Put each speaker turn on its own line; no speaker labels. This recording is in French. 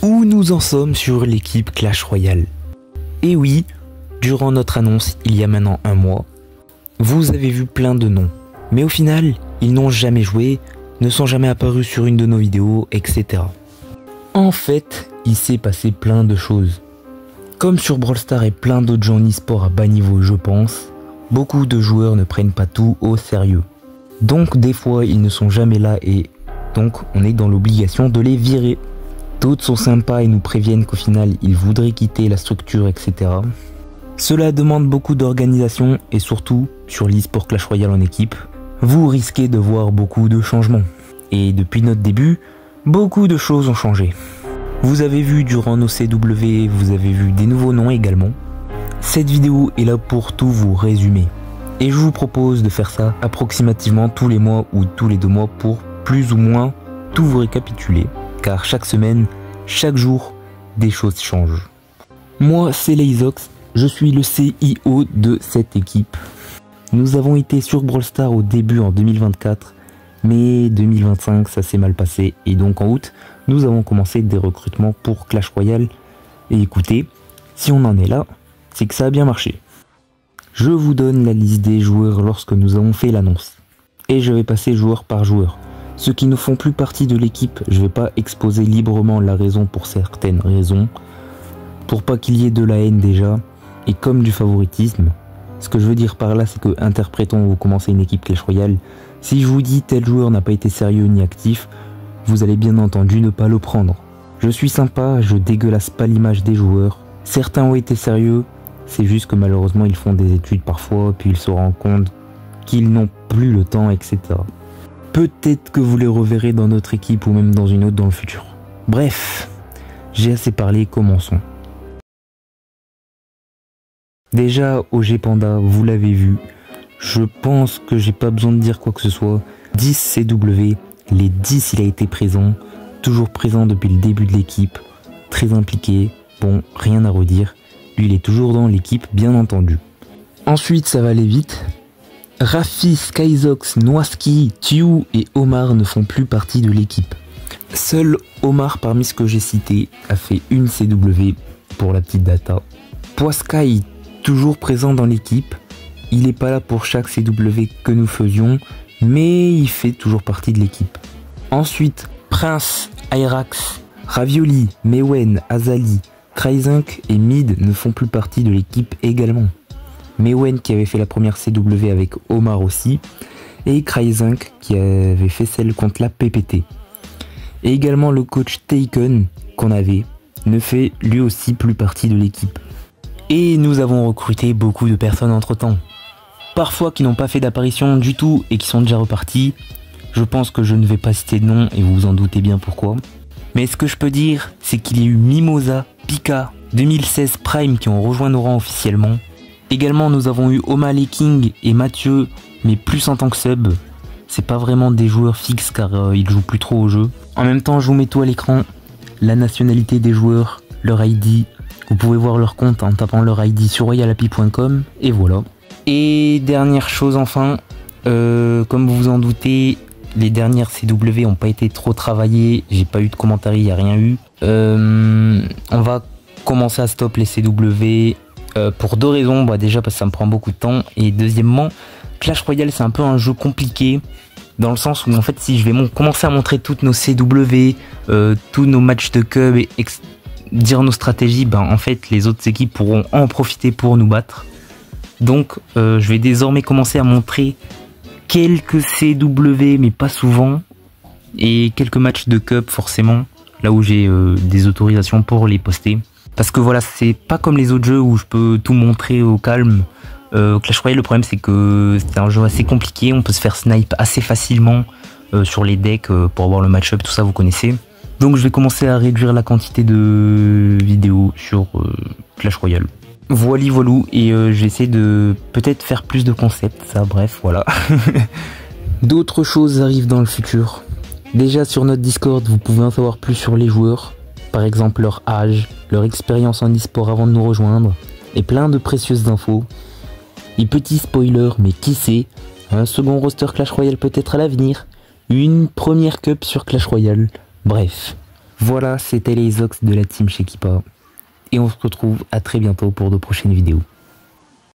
Où nous en sommes sur l'équipe Clash Royale? Et oui, durant notre annonce il y a maintenant un mois, vous avez vu plein de noms. Mais au final, ils n'ont jamais joué, ne sont jamais apparus sur une de nos vidéos, etc. En fait, il s'est passé plein de choses. Comme sur Brawl Stars et plein d'autres jeux en e-sport à bas niveau je pense, beaucoup de joueurs ne prennent pas tout au sérieux. Donc des fois ils ne sont jamais là et donc on est dans l'obligation de les virer. D'autres sont sympas et nous préviennent qu'au final ils voudraient quitter la structure, etc. Cela demande beaucoup d'organisation et surtout sur l'e-sport Clash Royale en équipe, vous risquez de voir beaucoup de changements. Et depuis notre début, beaucoup de choses ont changé. Vous avez vu durant nos CW, vous avez vu des nouveaux noms également. Cette vidéo est là pour tout vous résumer. Et je vous propose de faire ça approximativement tous les mois ou tous les 2 mois pour plus ou moins tout vous récapituler. Car chaque semaine, chaque jour, des choses changent. Moi, c'est Leizox, je suis le CIO de cette équipe. Nous avons été sur Brawl Stars au début en 2024, mais 2025 ça s'est mal passé et donc en août, nous avons commencé des recrutements pour Clash Royale. Et écoutez, si on en est là, c'est que ça a bien marché. Je vous donne la liste des joueurs lorsque nous avons fait l'annonce. Et je vais passer joueur par joueur. Ceux qui ne font plus partie de l'équipe, je ne vais pas exposer librement la raison pour certaines raisons, pour pas qu'il y ait de la haine déjà, et comme du favoritisme. Ce que je veux dire par là, c'est que, interprétons, vous commencez une équipe Clash Royale, si je vous dis tel joueur n'a pas été sérieux ni actif, vous allez bien entendu ne pas le prendre. Je suis sympa, je dégueulasse pas l'image des joueurs. Certains ont été sérieux, c'est juste que malheureusement ils font des études parfois, puis ils se rendent compte qu'ils n'ont plus le temps, etc. Peut-être que vous les reverrez dans notre équipe ou même dans une autre dans le futur. Bref, j'ai assez parlé, commençons. Déjà, OG Panda, vous l'avez vu, je pense que j'ai pas besoin de dire quoi que ce soit. 10 CW, les 10 il a été présent, toujours présent depuis le début de l'équipe, très impliqué, bon, rien à redire. Lui, il est toujours dans l'équipe, bien entendu. Ensuite, ça va aller vite. Rafi, Skyzox, Noaski, Tiu et Omar ne font plus partie de l'équipe. Seul Omar, parmi ce que j'ai cité, a fait une CW pour la petite data. Poisky, toujours présent dans l'équipe. Il n'est pas là pour chaque CW que nous faisions, mais il fait toujours partie de l'équipe. Ensuite, Prince, Irax, Ravioli, Mewen, Azali, Cryzink et Mid ne font plus partie de l'équipe également. Mewen qui avait fait la première CW avec Omar aussi, et Cryzink qui avait fait celle contre la PPT. Et également le coach Taken qu'on avait ne fait lui aussi plus partie de l'équipe. Et nous avons recruté beaucoup de personnes entre temps. Parfois qui n'ont pas fait d'apparition du tout et qui sont déjà repartis. Je pense que je ne vais pas citer de nom et vous vous en doutez bien pourquoi. Mais ce que je peux dire, c'est qu'il y a eu Mimosa, Pika, 2016 Prime qui ont rejoint nos rangs officiellement. Également nous avons eu O'Malley King et Mathieu, mais plus en tant que sub. C'est pas vraiment des joueurs fixes car ils jouent plus trop au jeu. En même temps je vous mets tout à l'écran, la nationalité des joueurs, leur ID. Vous pouvez voir leur compte en tapant leur ID sur royalapi.com et voilà. Et dernière chose enfin, comme vous vous en doutez, les dernières CW n'ont pas été trop travaillées, j'ai pas eu de commentaires, il n'y a rien eu. On va commencer à stop les CW pour 2 raisons. Bah déjà parce que ça me prend beaucoup de temps et deuxièmement, Clash Royale c'est un peu un jeu compliqué dans le sens où en fait si je vais commencer à montrer toutes nos CW, tous nos matchs de cub et dire nos stratégies, ben en fait les autres équipes pourront en profiter pour nous battre. Donc je vais désormais commencer à montrer quelques CW mais pas souvent et quelques matchs de cup forcément là où j'ai des autorisations pour les poster parce que voilà c'est pas comme les autres jeux où je peux tout montrer au calme. Clash Royale le problème c'est que c'est un jeu assez compliqué, on peut se faire snipe assez facilement sur les decks pour avoir le match-up, tout ça vous connaissez. Donc je vais commencer à réduire la quantité de vidéos sur Clash Royale. Voilà, et je vais essayer de peut-être faire plus de concepts, ça bref, voilà. D'autres choses arrivent dans le futur. Déjà sur notre Discord, vous pouvez en savoir plus sur les joueurs, par exemple leur âge, leur expérience en e-sport avant de nous rejoindre, et plein de précieuses infos. Et petit spoiler, mais qui sait, un second roster Clash Royale peut-être à l'avenir, une première cup sur Clash Royale, bref. Voilà, c'était les Ox de la team Shekipa. Et on se retrouve à très bientôt pour de prochaines vidéos.